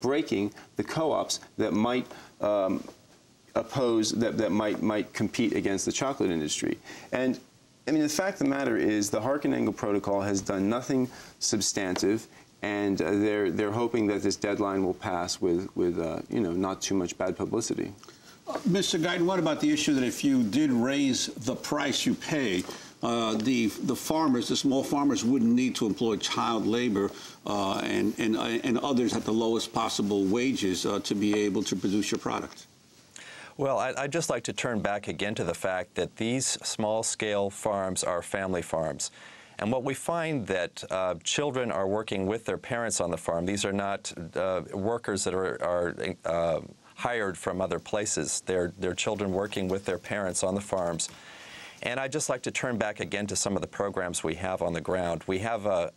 breaking the co-ops that might that might compete against the chocolate industry. And I mean, the fact of the matter is the Harkin-Engel Protocol has done nothing substantive, and they're hoping that this deadline will pass with you know, not too much bad publicity. Mr. Guyton, what about the issue that if you did raise the price you pay, the farmers, the small farmers, wouldn't need to employ child labor and others at the lowest possible wages to be able to produce your product? Well, I'd just like to turn back again to the fact that these small-scale farms are family farms. And what we find that children are working with their parents on the farm. These are not workers that are hired from other places. They're children working with their parents on the farms. And I'd just like to turn back again to some of the programs we have on the ground. We have a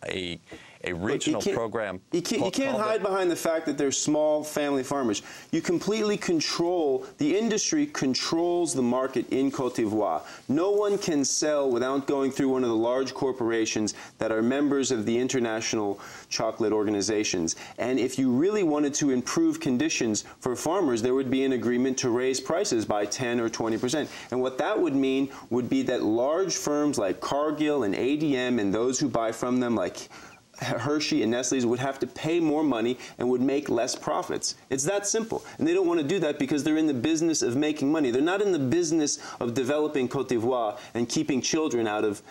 regional program. You can't hide behind the fact that they're small family farmers. You completely control, the industry controls the market in Cote d'Ivoire. No one can sell without going through one of the large corporations that are members of the international chocolate organizations. And if you really wanted to improve conditions for farmers, there would be an agreement to raise prices by 10 or 20%. And what that would mean would be that large firms like Cargill and ADM and those who buy from them like Hershey and Nestle's would have to pay more money and would make less profits. It's that simple. And they don't want to do that because they're in the business of making money. They're not in the business of developing Cote d'Ivoire and keeping children out of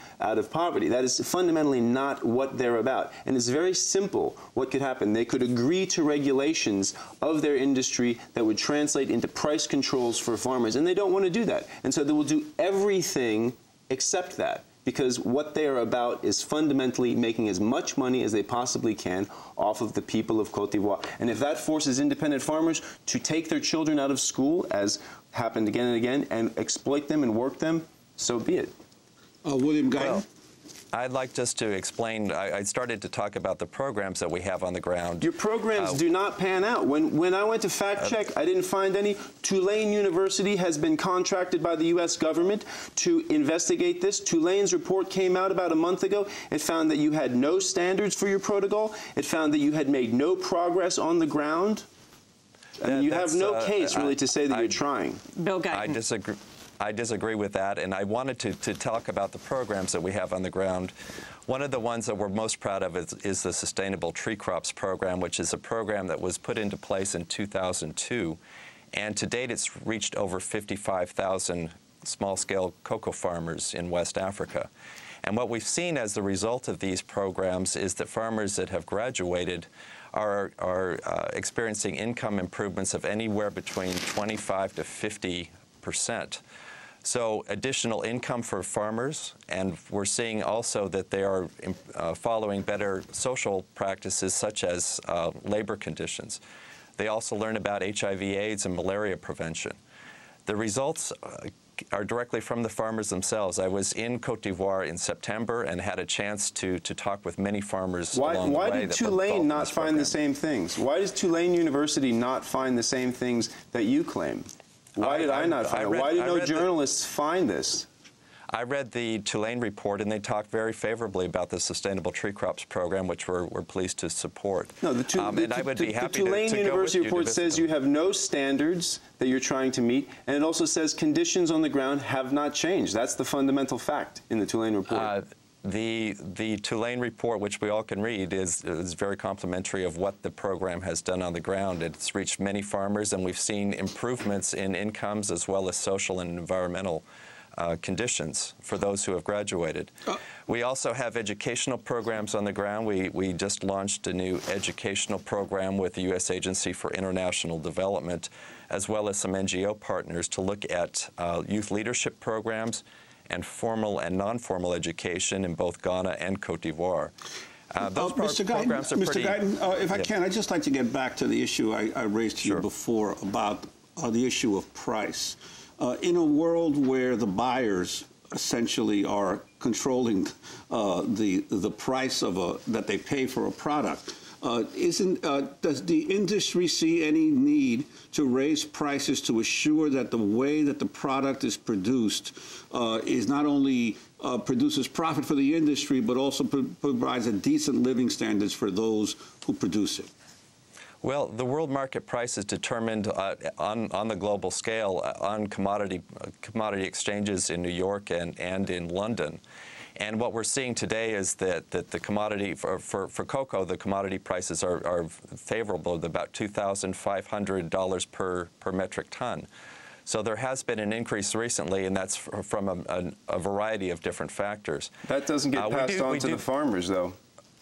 poverty. That is fundamentally not what they're about. And it's very simple what could happen. They could agree to regulations of their industry that would translate into price controls for farmers. And they don't want to do that. And so they will do everything except that, because what they are about is fundamentally making as much money as they possibly can off of the people of Cote d'Ivoire. And if that forces independent farmers to take their children out of school, as happened again and again, and exploit them and work them, so be it. William Guyton? Well, I'd like just to explain, I started to talk about the programs that we have on the ground. Your programs do not pan out. When I went to fact check, I didn't find any. Tulane University has been contracted by the U.S. government to investigate this. Tulane's report came out about a month ago. It found that you had no standards for your protocol. It found that you had made no progress on the ground. I mean, you have no case, really, to say that you're trying. Bill Guyton. I disagree with that, and I wanted to talk about the programs that we have on the ground. One of the ones that we're most proud of is the Sustainable Tree Crops Program, which is a program that was put into place in 2002, and to date it's reached over 55,000 small-scale cocoa farmers in West Africa. And what we've seen as the result of these programs is that farmers that have graduated are experiencing income improvements of anywhere between 25 to 50%. So additional income for farmers, and we're seeing also that they are following better social practices such as labor conditions. They also learn about HIV/AIDS and malaria prevention. The results are directly from the farmers themselves. I was in Cote d'Ivoire in September and had a chance to talk with many farmers along the way. Why did Tulane not find the same things? Why does Tulane University not find the same things that you claim? Why did I not find it? Why did no journalists find this? I read the Tulane report, and they talked very favorably about the Sustainable Tree Crops Program, which we're pleased to support. No, the Tulane University report says you have no standards that you're trying to meet, and it also says conditions on the ground have not changed. That's the fundamental fact in the Tulane report. The Tulane report, which we all can read, is very complimentary of what the program has done on the ground. It's reached many farmers, and we've seen improvements in incomes as well as social and environmental conditions for those who have graduated. We also have educational programs on the ground. We just launched a new educational program with the U.S. Agency for International Development, as well as some NGO partners to look at youth leadership programs and formal and non-formal education in both Ghana and Cote d'Ivoire. Mr. Guyton, if I can, I'd just like to get back to the issue I raised to you before about the issue of price. In a world where the buyers essentially are controlling the price that they pay for a product, does the industry see any need to raise prices to assure that the way that the product is produced is not only produces profit for the industry, but also provides a decent living standards for those who produce it? Well, the world market price is determined on the global scale on commodity exchanges in New York and in London. And what we're seeing today is that the commodity, for cocoa, the commodity prices are favorable at about $2,500 per metric ton. So there has been an increase recently, and that's from a variety of different factors. That doesn't get passed on to the farmers, though.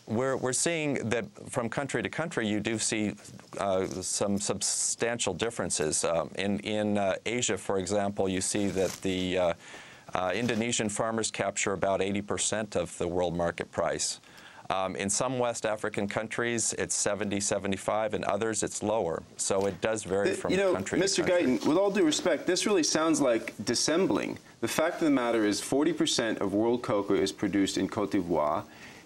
We're seeing that from country to country, you do see some substantial differences. In Asia, for example, you see that the Indonesian farmers capture about 80% of the world market price. In some West African countries, it's 70, 75. In others, it's lower. So it does vary from country to country. Mr. Guyton, with all due respect, this really sounds like dissembling. The fact of the matter is 40% of world cocoa is produced in Côte d'Ivoire.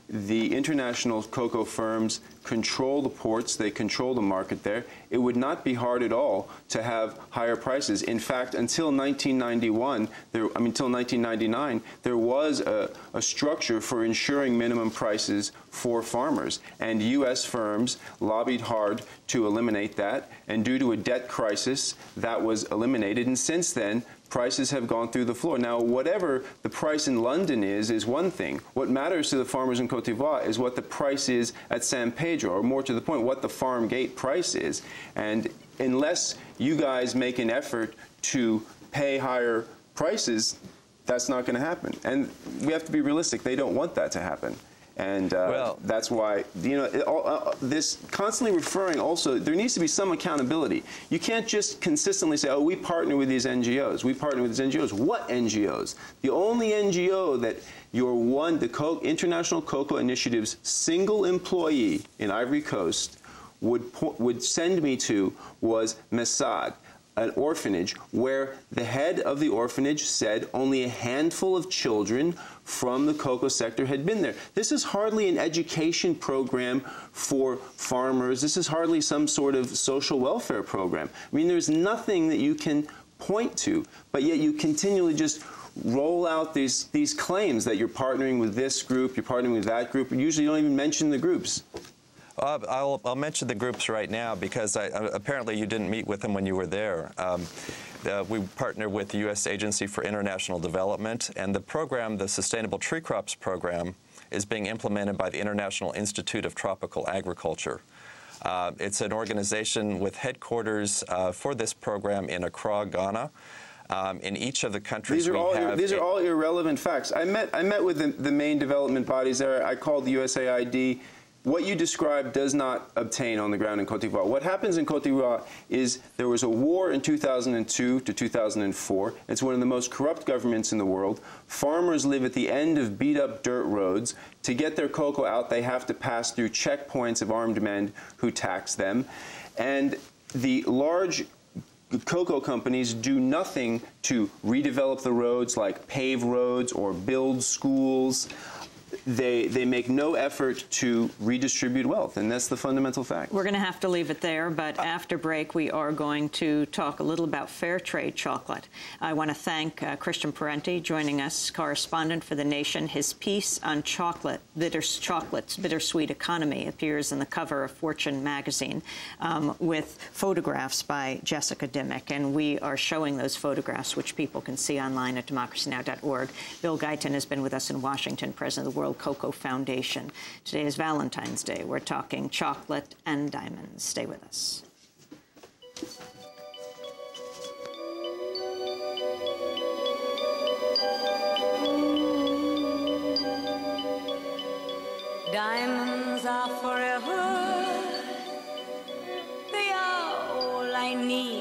The international cocoa firms control the ports, they control the market there. It would not be hard at all to have higher prices. In fact, until 1999, there was a structure for ensuring minimum prices for farmers. And U.S. firms lobbied hard to eliminate that. And due to a debt crisis, that was eliminated. And since then, prices have gone through the floor. Now, whatever the price in London is one thing. What matters to the farmers in Côte d'Ivoire is what the price is at San Pedro, or more to the point, what the farm gate price is. And unless you guys make an effort to pay higher prices, that's not going to happen. And we have to be realistic. They don't want that to happen. And that's why, this constantly referring also, there needs to be some accountability. You can't just consistently say, oh, we partner with these NGOs. We partner with these NGOs. What NGOs? The only NGO that the International Cocoa Initiative's single employee in Ivory Coast would send me to was Messad, an orphanage where the head of the orphanage said only a handful of children from the cocoa sector had been there. This is hardly an education program for farmers. This is hardly some sort of social welfare program. I mean, there's nothing that you can point to, but yet you continually just roll out these claims that you're partnering with this group, you're partnering with that group, and usually you don't even mention the groups. I'll mention the groups right now because apparently you didn't meet with them when you were there. We partner with the U.S. Agency for International Development, and the program, the Sustainable Tree Crops Program, is being implemented by the International Institute of Tropical Agriculture. It's an organization with headquarters for this program in Accra, Ghana. In each of the countries these are all irrelevant facts. I met with the main development bodies there. I called the USAID. What you described does not obtain on the ground in Côte d'Ivoire. What happens in Côte d'Ivoire is there was a war in 2002 to 2004. It's one of the most corrupt governments in the world. Farmers live at the end of beat-up dirt roads. To get their cocoa out, they have to pass through checkpoints of armed men who tax them. And the large cocoa companies do nothing to redevelop the roads, like pave roads or build schools. They make no effort to redistribute wealth, and that's the fundamental fact. We're going to have to leave it there, but after break we are going to talk a little about fair trade chocolate. I want to thank Christian Parenti, joining us, correspondent for The Nation. His piece on chocolate's bittersweet economy appears in the cover of Fortune magazine with photographs by Jessica Dimmick, and we are showing those photographs, which people can see online at democracynow.org. Bill Guyton has been with us in Washington, president of the World Cocoa Foundation. Today is Valentine's Day. We're talking chocolate and diamonds. Stay with us. Diamonds are forever. They are all I need.